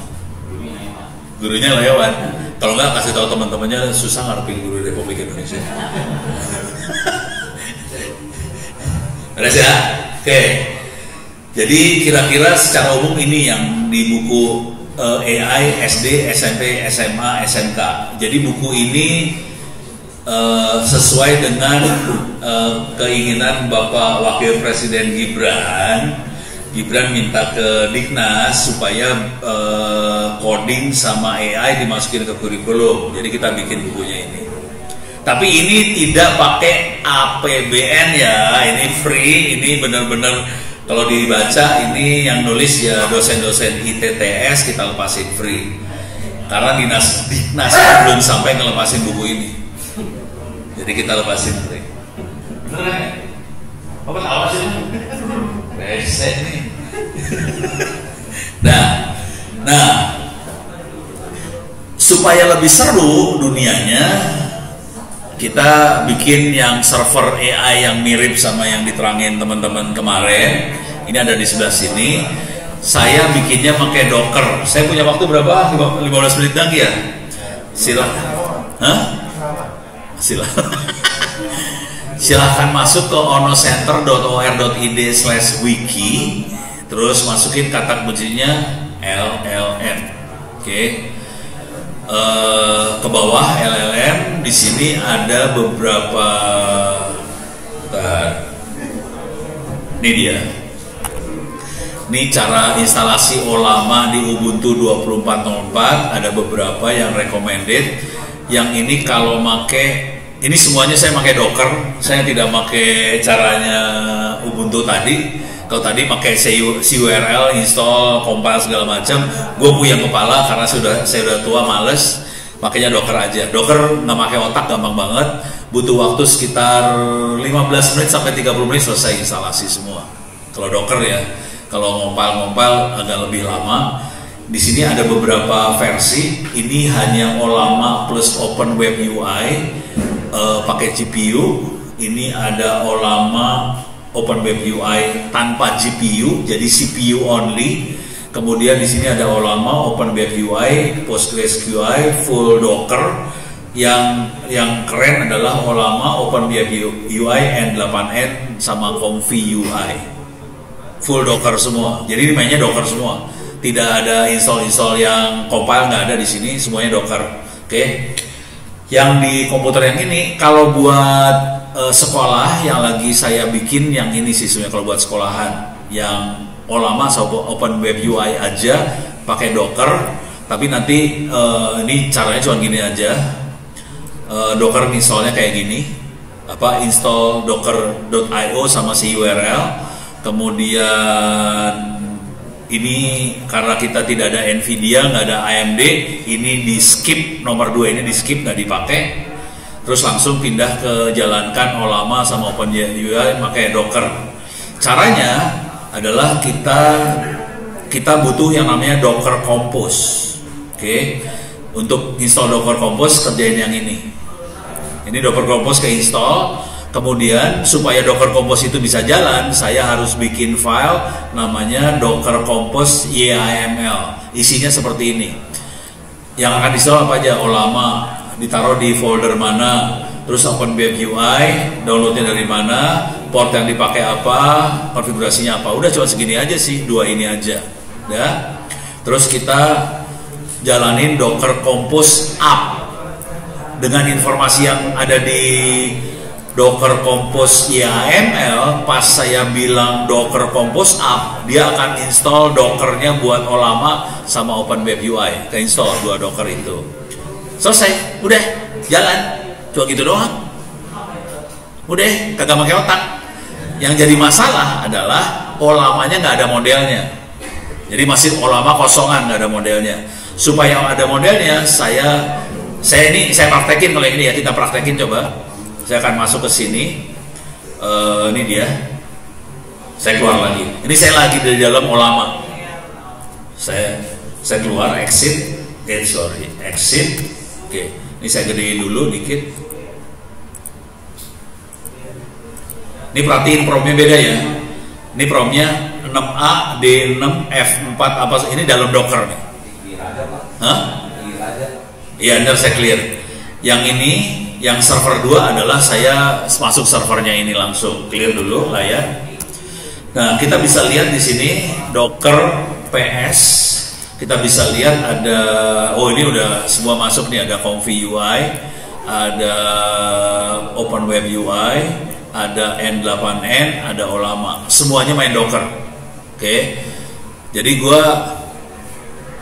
Gurunya lewat. Kalau nggak kasih tahu teman-temannya, susah ngarepin guru Republik Indonesia. Beres ya? Oke. Jadi kira-kira secara umum ini yang di buku AI SD, SMP, SMA, SMK. Jadi buku ini sesuai dengan keinginan Bapak Wakil Presiden Gibran. Gibran minta ke Diknas supaya coding sama AI dimasukin ke kurikulum. Jadi kita bikin bukunya ini. Tapi ini tidak pakai APBN ya, ini free, ini benar-benar kalau dibaca ini yang nulis ya dosen-dosen ITTS, kita lepasin free. Karena Diknas belum sampai ngelepasin buku ini. Jadi kita lepasin free. Bener kan? Apa tahu sih? Reset nih. Nah, supaya lebih seru dunianya, kita bikin yang server AI yang mirip sama yang diterangin teman-teman kemarin. Ini ada di sebelah sini. Saya bikinnya pakai Docker. Saya punya waktu berapa? 15 menit lagi ya? Silahkan masuk ke onocenter.or.id/wiki. Terus masukin kata kuncinya LLM. Oke. Ke bawah LLM, di sini ada beberapa. Ini dia. Ini cara instalasi Ollama di Ubuntu 24.04. Ada beberapa yang recommended. Yang ini kalau make, ini semuanya saya pakai Docker. Saya tidak pakai caranya Ubuntu tadi. Kalau tadi pakai CURL, install, compile segala macam, gue puyeng kepala karena saya udah tua, males. Makanya Docker aja. Docker nggak pakai otak, gampang banget. Butuh waktu sekitar 15 menit sampai 30 menit selesai instalasi semua. Kalau Docker ya, kalau compile agak lebih lama. Di sini ada beberapa versi. Ini hanya Ollama plus Open Web UI pakai GPU. Ini ada Ollama Open Web UI tanpa GPU, jadi CPU only. Kemudian di sini ada Ollama Open Web UI, PostgreSQL, full Docker. Yang keren adalah Ollama Open Web UI N8N sama Comfy UI, full Docker semua. Jadi mainnya Docker semua. Tidak ada install yang compile, nggak ada di sini, semuanya Docker. Oke. Yang di komputer yang ini, kalau buat sekolah yang lagi saya bikin yang ini sih sebenarnya, kalau buat sekolahan yang Ollama Open Web UI aja pakai Docker, tapi nanti ini caranya cuma gini aja. Docker installnya kayak gini, install docker.io sama si URL. Kemudian ini karena kita tidak ada Nvidia, nggak ada AMD, ini di skip, nomor 2 ini di skip, nggak dipakai. Terus langsung pindah ke jalankan Ollama sama Open UI pakai Docker. Caranya adalah kita butuh yang namanya Docker Compose. Oke. Untuk install Docker Compose kerjain yang ini. Ini Docker Compose ke install. Kemudian supaya Docker Compose itu bisa jalan, saya harus bikin file namanya Docker Compose YAML. Isinya seperti ini. Yang akan install apa aja? Ollama, ditaruh di folder mana, terus Open Web UI, downloadnya dari mana, port yang dipakai apa, konfigurasinya apa. Udah cuma segini aja sih, 2 ini aja. Ya. Terus kita jalanin Docker Compose app dengan informasi yang ada di Docker Compose YAML. Pas saya bilang Docker Compose app, dia akan install Dockernya buat Ollama sama Open Web UI. Keinstall 2 Docker itu. Selesai, udah jalan, cuma gitu doang. Udah, kagak pakai otak. Yang jadi masalah adalah Ollamanya nggak ada modelnya. Jadi masih Ollama kosongan, nggak ada modelnya. Supaya ada modelnya, saya praktekin kalau ini ya, kita praktekin coba. Saya akan masuk ke sini. Ini dia. Saya keluar lagi. Ini saya lagi di dalam Olama. Saya keluar, exit. Exit. Oke. Ini saya gedein dulu dikit. Ini perhatiin promnya beda ya. Ini promnya 6A, D6, F4 apa? Ini dalam Docker nih. Hah? Iya, ntar saya clear. Yang ini, yang server 2 adalah saya masuk servernya ini langsung clear dulu layar. Nah, kita bisa lihat di sini Docker PS. Kita bisa lihat ada, oh ini udah semua masuk nih, ada Comfy UI, ada Open Web UI, ada N8N, ada Olama. Semuanya main Docker. Oke. Jadi gua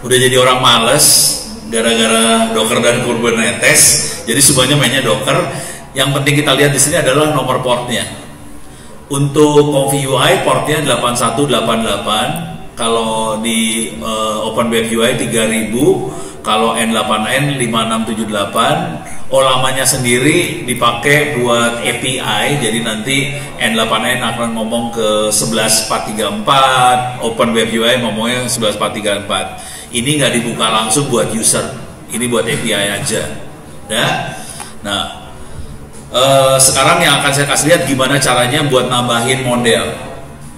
udah jadi orang males gara-gara Docker dan Kubernetes. Jadi semuanya mainnya Docker. Yang penting kita lihat di sini adalah nomor portnya. Untuk Comfy UI portnya 8188. Kalau di Open Web UI 3000, kalau N8N 5678. Olamanya sendiri dipakai buat API, jadi nanti N8N akan ngomong ke 11434, Open Web UI ngomongnya 11434. Ini nggak dibuka langsung buat user, ini buat API aja. Ya. Nah, sekarang yang akan saya kasih lihat gimana caranya buat nambahin model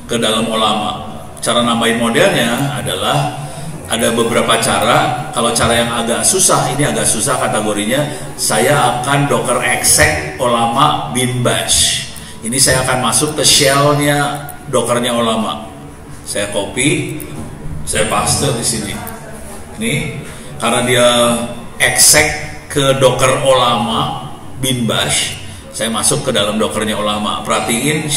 ke dalam Olama. Cara nambahin modelnya adalah ada beberapa cara. Kalau cara yang agak susah, ini agak susah kategorinya. Saya akan Docker exec Olama bin bash. Ini saya akan masuk ke shellnya Dockernya Olama. Saya copy, saya paste di sini. Ini karena dia exec ke Docker Olama bin bash. Saya masuk ke dalam Dockernya Olama. Perhatiin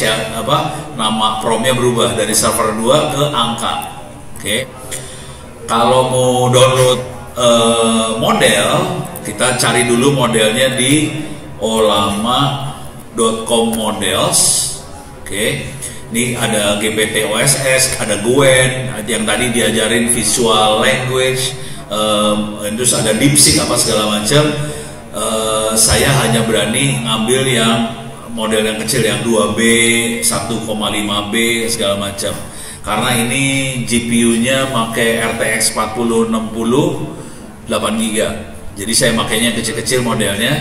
nama promnya berubah dari server 2 ke angka. Oke. Kalau mau download model, kita cari dulu modelnya di olama.com models. Oke. Ini ada GPT OSS, ada Gwen, yang tadi diajarin visual language, terus ada DeepSeek apa segala macam. Saya hanya berani ngambil yang model yang kecil, yang 2B, 1,5B segala macam. Karena ini GPU-nya pakai RTX 4060 8GB. Jadi saya makainya kecil-kecil modelnya.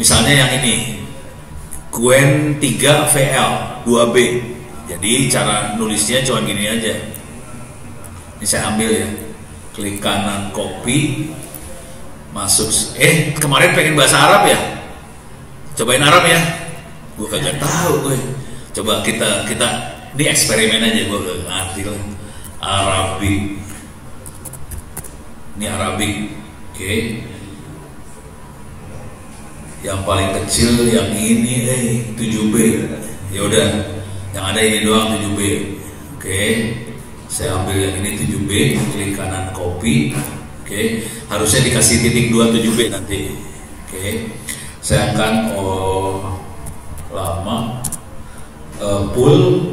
Misalnya yang ini Gwen 3 VL 2B. Jadi cara nulisnya cuma gini aja. Ini saya ambil ya. Klik kanan copy. Masuk. Kemarin pengen bahasa Arab ya? Cobain Arab ya? Gue kagak tahu gue. Coba kita ini eksperimen aja, gue gak ngerti lah. Arabic. Ini Arabic. Oke. Yang paling kecil yang ini 7B. Ya udah, yang ada ini doang 7B. Oke. Saya ambil yang ini 7B, klik kanan copy. Oke, harusnya dikasih titik 27B nanti. Oke, saya akan lama pull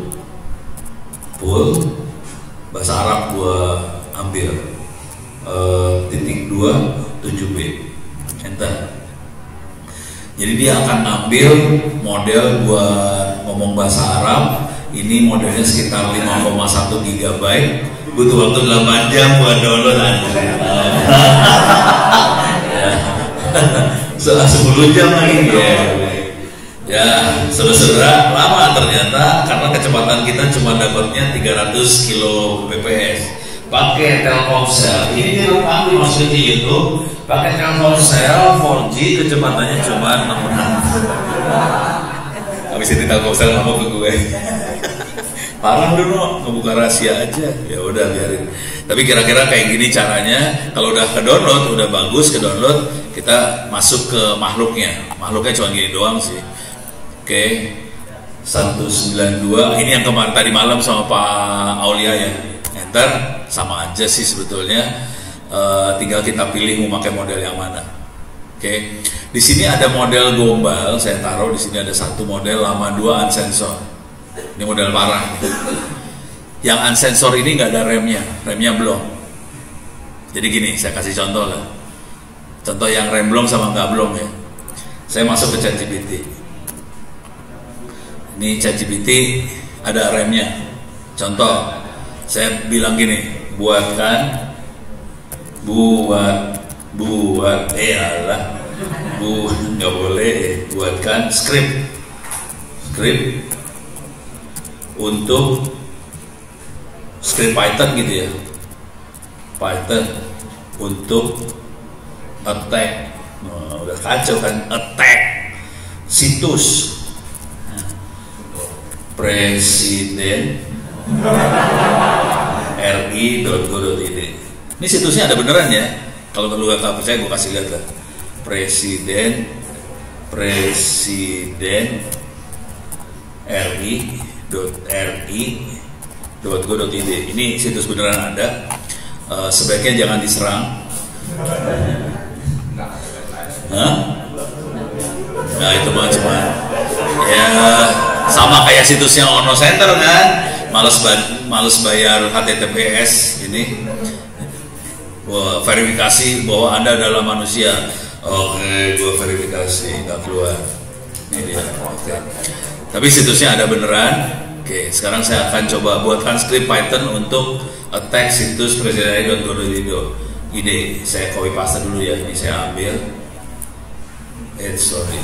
bahasa Arab gua ambil titik 27B, enter. Jadi dia akan ambil model buat ngomong bahasa Arab. Ini modelnya sekitar 5,1 GB. Butuh waktu 8 jam buat download aja. Setelah 10 jam lagi ya, saudara-saudara, lama ternyata karena kecepatan kita cuma dapatnya 300 kbps. Pakai Telkomsel, ini direkam dimasukin di YouTube. Pakai Telkomsel 4G kecepatannya cuma 6. Habis ini Telkomsel ngomong ke gue. Parah dulu, ngebuka rahasia aja. Ya udah biarin. Tapi kira-kira kayak gini caranya. Kalau udah ke download, udah bagus ke download, kita masuk ke makhluknya. Makhluknya cuma gini doang sih. Oke. 192. Ini yang kemarin tadi malam sama Pak Aulia ya. Enter, sama aja sih sebetulnya. Tinggal kita pilih mau pakai model yang mana. Oke. Di sini ada model gombal. Saya taruh di sini ada satu model lama 2 unsensor. Ini model parah. Yang unsensor ini nggak ada remnya belum. Jadi gini, saya kasih contoh lah. Contoh yang rem belum sama nggak belum ya. Saya masuk ke ChatGPT. Ini ChatGPT ada remnya. Contoh, saya bilang gini, buatkan, nggak boleh, buatkan script untuk script Python gitu ya, Python untuk attack. Nah, udah kacau kan, attack situs presiden ri.go.id. Ini situsnya ada beneran ya. Kalau perlu gak percaya, gue kasih lihat lah. Presiden ri.go.id. Ini situs beneran ada. Sebaiknya jangan diserang. Nah itu mah cuma ya sama kayak situsnya Ono Center kan, males bayar HTTPS ini. Wah, verifikasi bahwa Anda adalah manusia. Oke, gua verifikasi, nggak keluar. Ini dia. Oke. Tapi situsnya ada beneran. Oke, sekarang saya akan coba buatkan script Python untuk attack situs presiden.go.id. Saya copy paste dulu ya. Ini saya ambil. Sorry.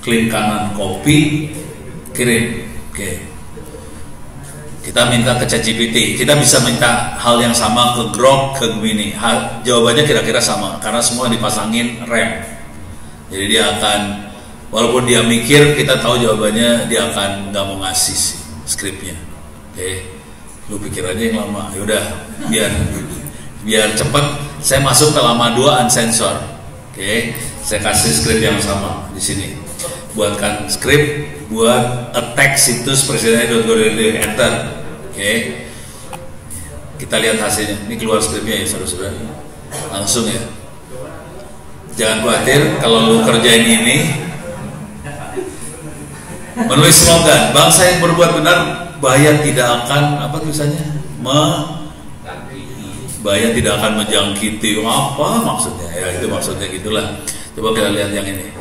Klik kanan copy, kirim. Oke. Kita minta ke ChatGPT, kita bisa minta hal yang sama ke Grok, ke Gemini. Jawabannya kira-kira sama, karena semua dipasangin rem. Jadi dia akan, walaupun dia mikir, kita tahu jawabannya, dia akan nggak mau ngasih skripnya. Oke, lu pikir aja yang lama. Yaudah, biar cepet. Saya masuk ke lama 2 unsensor. Oke, saya kasih skrip yang sama di sini. Buatkan skrip buat attack situs presiden.go.id, enter. Oke, kita lihat hasilnya. Ini keluar skripnya ya saudara-saudara, langsung ya. Jangan khawatir kalau lu kerjain ini. Menulis slogan, bangsa yang berbuat benar bahaya tidak akan, apa tulisannya, bahaya tidak akan menjangkiti. Apa maksudnya ya, itu maksudnya gitulah. Coba kita lihat yang ini.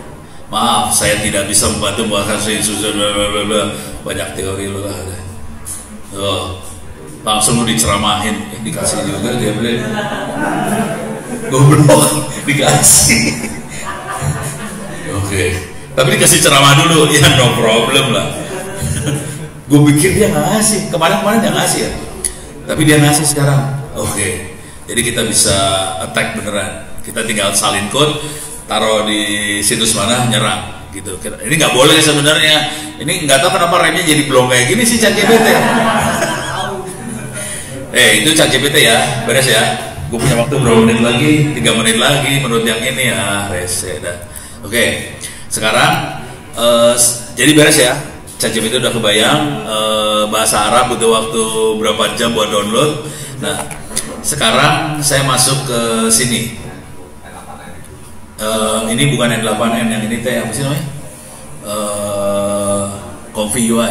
Maaf, saya tidak bisa membantu membuatkan susah, banyak teori lu lah. Langsung lu diceramahin, dikasih juga dia bilang, goblok, dikasih. Oke, tapi dikasih ceramah dulu, ya no problem lah. Gue pikir dia nggak ngasih, kemarin dia ngasih ya, tapi dia ngasih sekarang. Oke, jadi kita bisa attack beneran. Kita tinggal salin code, taruh di situs mana, nyerang gitu. Ini nggak boleh sebenarnya. Ini nggak tahu kenapa remnya jadi belum kayak gini sih ChatGPT. Itu ChatGPT ya, beres ya. Gue punya waktu berapa menit lagi? 3 menit lagi menurut yang ini ya, rese dah. Oke, sekarang jadi beres ya. ChatGPT udah kebayang. Bahasa Arab butuh waktu berapa jam buat download. Nah, sekarang saya masuk ke sini. Ini bukan N8N, yang ini teh apa sih namanya? Comfy UI.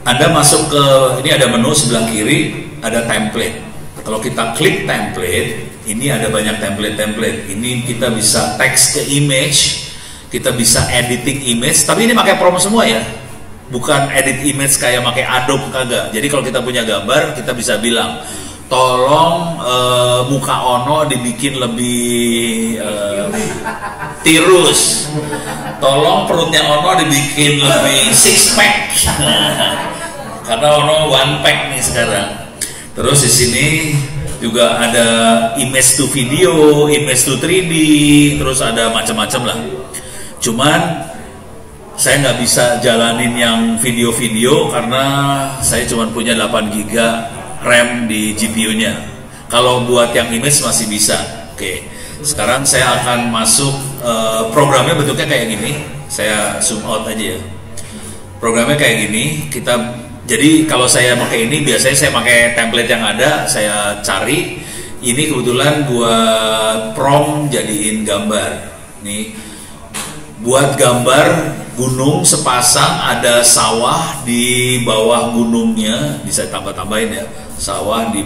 Anda masuk ke, ini ada menu sebelah kiri, ada template. Kalau kita klik template, ini ada banyak template. Ini kita bisa text ke image, kita bisa editing image, tapi ini pakai prompt semua ya. Bukan edit image kayak pakai Adobe, kagak. Jadi kalau kita punya gambar, kita bisa bilang, tolong muka Ono dibikin lebih tirus. Tolong perutnya Ono dibikin lebih six pack. Karena Ono one pack nih sekarang. Terus di sini juga ada image to video, image to 3D, terus ada macam-macam lah. Cuman saya nggak bisa jalanin yang video-video karena saya cuma punya 8 GB RAM di GPU-nya. Kalau buat yang image masih bisa. Oke, sekarang saya akan masuk, programnya bentuknya kayak gini. Saya zoom out aja ya. Programnya kayak gini. Jadi kalau saya pakai ini, biasanya saya pakai template yang ada, saya cari. Ini kebetulan buat prompt jadiin gambar. Nih, buat gambar gunung sepasang, ada sawah di bawah gunungnya, bisa tambah-tambahin ya. Sawah di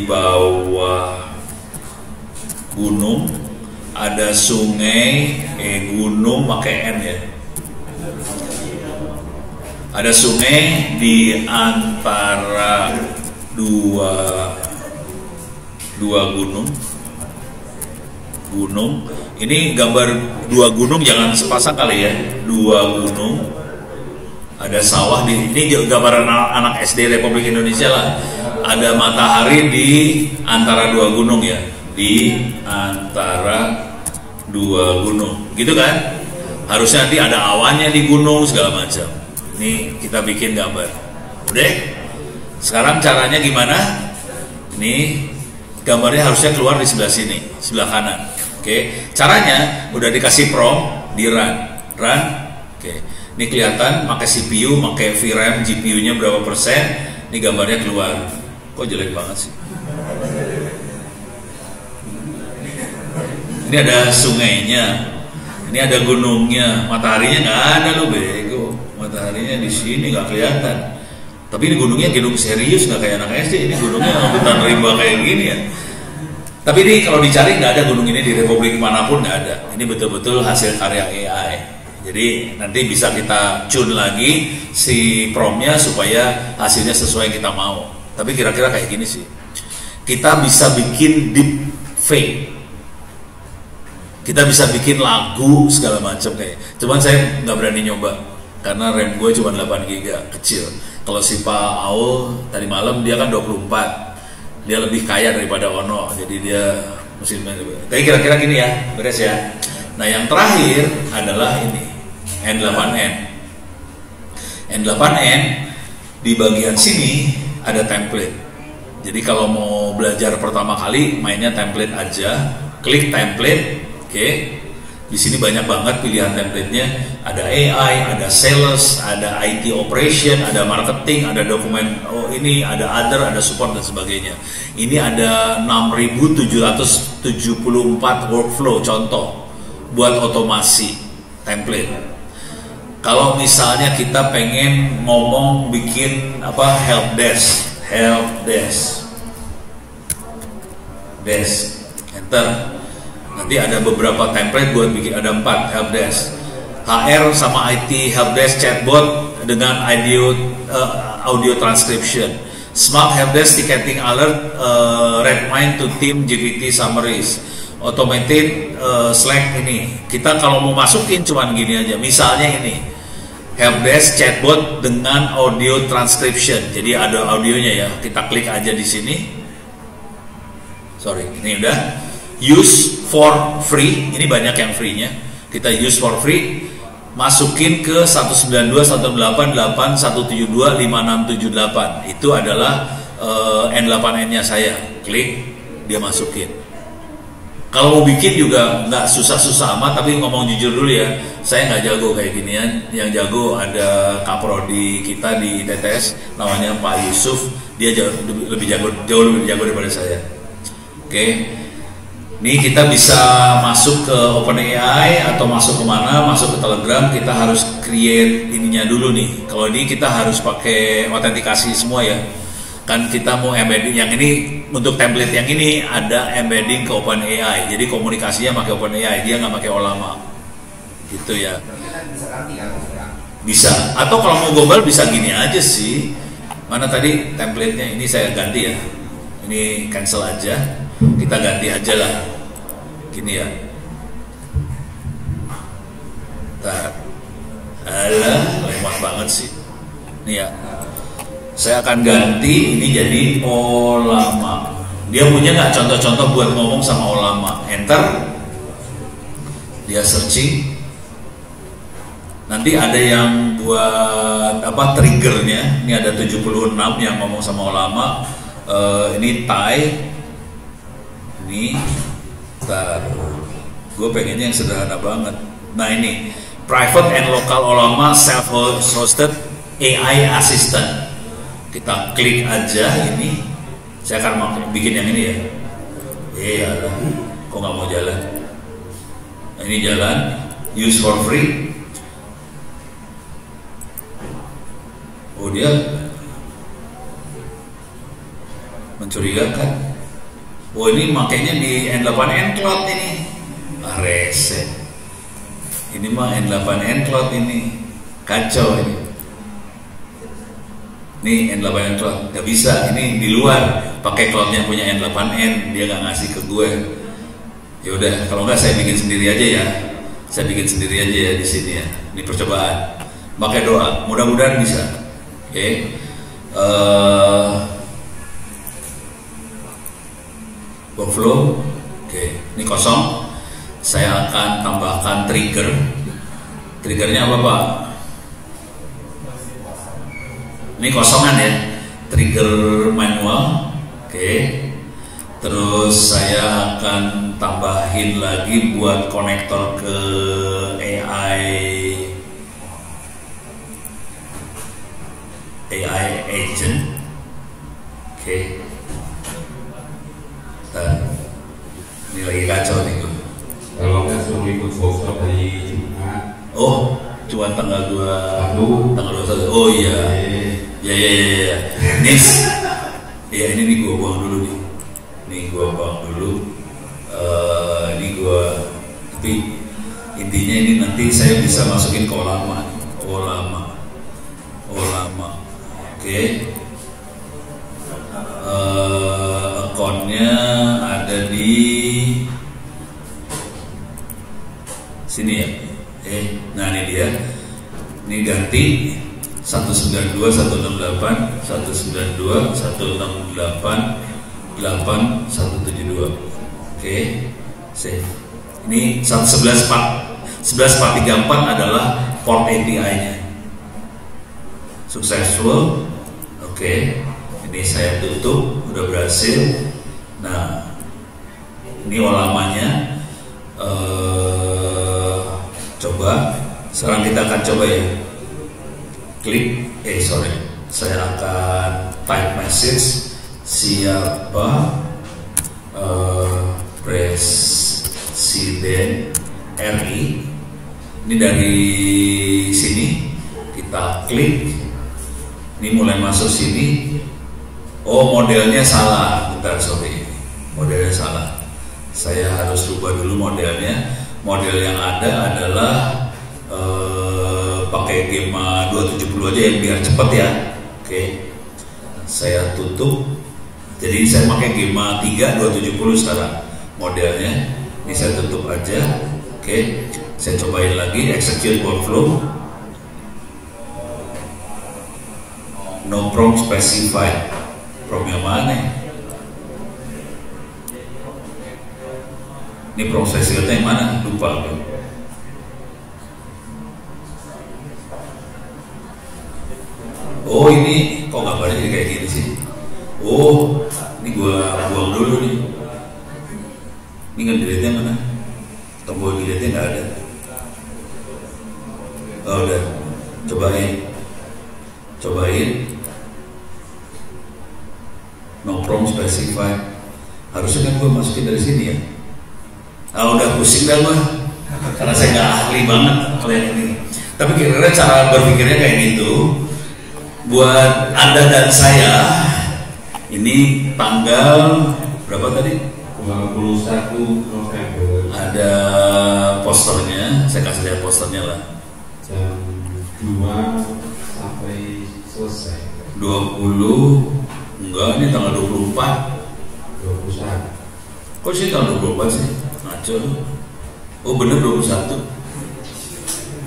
bawah gunung, ada sungai, gunung pakai N ya. Ada sungai di antara dua gunung. Ini gambar dua gunung, jangan sepasang kali ya. Dua gunung, ada sawah ini gambaran anak SD Republik Indonesia lah. Ada matahari di antara dua gunung ya, di antara dua gunung, gitu kan? Harusnya nanti ada awannya di gunung segala macam. Ini kita bikin gambar. Udah? Sekarang caranya gimana? Ini gambarnya harusnya keluar di sebelah sini, sebelah kanan. Oke, caranya udah dikasih prompt di run. Oke, ini kelihatan pakai CPU, pakai VRAM, GPU-nya berapa persen. Ini gambarnya keluar. Kok jelek banget sih? Ini ada sungainya, ini ada gunungnya, mataharinya nggak ada loh bego. Mataharinya di sini nggak kelihatan. Tapi ini gunungnya gunung serius, nggak kayak anak SD. Ini gunungnya hutan rimba kayak gini ya. Tapi ini kalau dicari nggak ada gunung ini di Republik manapun, nggak ada. Ini betul-betul hasil karya AI. Jadi nanti bisa kita tune lagi si promnya supaya hasilnya sesuai yang kita mau. Tapi kira-kira kayak gini sih. Kita bisa bikin deep fake. Kita bisa bikin lagu segala macam kayak. Cuman saya nggak berani nyoba karena RAM gue cuma 8 GB kecil. Kalau si Pak Aul tadi malam dia kan 24. Dia lebih kaya daripada Ono, jadi dia mesti. Tapi kira-kira gini ya, beres ya. Nah yang terakhir adalah ini N8N. N8N di bagian sini ada template. Jadi kalau mau belajar pertama kali mainnya template aja, klik template, oke. Di sini banyak banget pilihan template-nya. Ada AI, ada sales, ada IT operation, ada marketing, ada dokumen, ini ada other, ada support dan sebagainya. Ini ada 6.774 workflow contoh buat otomasi template. Kalau misalnya kita pengen ngomong bikin help desk, enter. Nanti ada beberapa template buat bikin, ada 4 helpdesk, HR sama IT helpdesk chatbot dengan audio transcription, smart helpdesk ticketing alert, Redmine to team GPT summaries, automated Slack. Ini kita kalau mau masukin cuman gini aja, misalnya ini helpdesk chatbot dengan audio transcription, jadi ada audionya ya, kita klik aja di sini. Sorry, ini udah. Use for free, ini banyak yang free-nya. Kita use for free, masukin ke 192.168.172.5678. Itu adalah N8N-nya saya. Klik, dia masukin. Kalau mau bikin juga nggak susah-susah amat, tapi ngomong jujur dulu ya, saya nggak jago kayak ginian. Yang jago ada kaprodi kita di TTS, namanya Pak Yusuf. Dia jauh lebih jago daripada saya. Oke. Ini kita bisa masuk ke OpenAI atau masuk kemana, masuk ke Telegram, kita harus create ininya dulu nih. Kalau ini kita harus pakai autentikasi semua ya. Kan kita mau embedding yang ini, untuk template yang ini ada embedding ke OpenAI. Jadi komunikasinya pakai OpenAI, dia nggak pakai Ollama. Gitu ya. Bisa. Atau kalau mau global bisa gini aja sih. Mana tadi template-nya, ini saya ganti ya. Ini cancel aja. Kita ganti aja lah, gini ya. Alah, lemah banget sih. Nih ya, saya akan ganti ini jadi Ollama. Dia punya nggak contoh-contoh buat ngomong sama Ollama? Enter. Dia searching. Nanti ada yang buat triggernya. Ini ada 76 yang ngomong sama Ollama. Ini Thai. Ini gue pengennya yang sederhana banget. Nah ini private and local Ollama self-hosted AI assistant. Kita klik aja ini. Saya akan bikin yang ini ya. Iya, kok nggak mau jalan? Nah, ini jalan. Use for free. Oh dia mencurigakan. Oh ini makanya di N8N Cloud ini. reset. Ini mah N8N cloud ini kacau ini. Nih N8N cloud nggak bisa, ini di luar pakai cloudnya punya N8N, dia nggak ngasih ke gue. Ya udah, kalau nggak saya bikin sendiri aja ya. Saya bikin sendiri aja ya di sini ya. Ini percobaan. Pakai doa, mudah-mudahan bisa. Oke. Workflow. Oke, ini kosong. Saya akan tambahkan trigger. Triggernya apa Pak? Ini kosongan ya. Trigger manual. Oke. Terus saya akan tambahin lagi buat konektor ke AI agent. Oke. Ini lagi kacau nih gue. Kalau nggak suruh ikut workshop hari Jumat. Oh, cuma tanggal 2 tanggal 21. Oh iya. Ya. Nis. Ya ini nih gue buang dulu nih. Ini gue buang dulu. Ini gue. Tapi intinya ini nanti saya bisa masukin ke Olama. Oke. Akunnya ada di sini ya. Nah ini dia. Ini ganti 192 168 192 168 8172. Oke. Save. Ini 11434 adalah port API-nya. Successful. Oke. Ini saya tutup, udah berhasil. Nah, ini olamanya. Coba. Sekarang kita akan coba ya. Klik. Saya akan type message. Siapa Presiden RI? Ini dari sini. Kita klik. Ini mulai masuk sini. Oh, modelnya salah. Bentar, sorry. Modelnya salah. Saya harus rubah dulu modelnya. Model yang ada adalah pakai Gema 270 aja ya, biar cepat ya. Oke. Saya tutup. Jadi saya pakai Gema 3 270 sekarang modelnya. Ini saya tutup aja. Oke. Saya cobain lagi execute workflow. No prompt specified. Prompt yang mana? Ini prompt specified yang mana? Lupa. Oh ini kok gambarnya jadi kayak gini sih? Oh ini gua buang dulu nih. Ini kan delete-nya mana? Tombol delete-nya nggak ada. Oh udah, cobain. No prompt specified. Harusnya kan gue masukin dari sini ya. Udah pusing dah gue, karena saya nggak ahli banget kalau yang ini. Tapi kira-kira cara berpikirnya kayak gitu. Buat Anda dan saya, ini tanggal berapa tadi? 21 November. Ada posternya, saya kasih lihat posternya lah. Jam 2 sampai selesai. 20. Enggak, ini tanggal 24. 21. Kok sih tanggal 24 sih? Ngaco lu. Oh bener 21.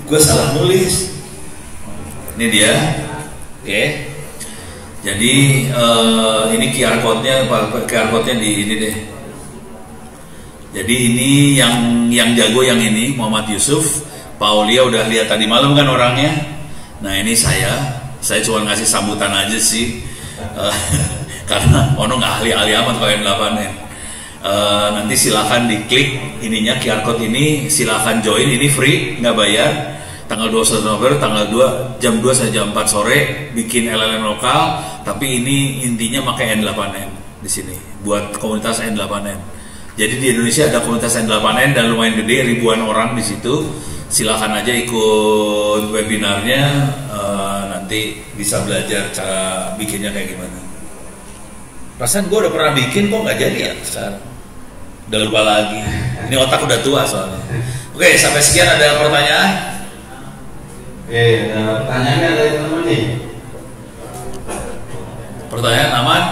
Gue salah nulis. Ini dia. Oke. Jadi ini QR code-nya di ini deh. Jadi ini yang jago yang ini Muhammad Yusuf. Paulia udah lihat tadi malam kan orangnya. Nah ini saya cuma ngasih sambutan aja sih. Karena Ono nggak ahli amat kalau N8N. Nanti silahkan diklik ininya QR code ini, silahkan join, ini free, nggak bayar. Tanggal 21 November, tanggal 2 jam 2 sampai jam 4 sore bikin LLM lokal, tapi ini intinya pakai N8N di sini buat komunitas N8N. Jadi di Indonesia ada komunitas N8N dan lumayan gede, ribuan orang di situ. Silahkan aja ikut webinarnya, nanti bisa belajar cara bikinnya kayak gimana. Perasaan gue udah pernah bikin kok nggak jadi ya sekarang. Udah lupa lagi. Ini otak udah tua soalnya. Oke, sampai sekian ada pertanyaan? Oke, ada pertanyaannya dari teman-teman nih. Pertanyaan aman?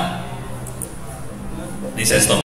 Ini saya stop.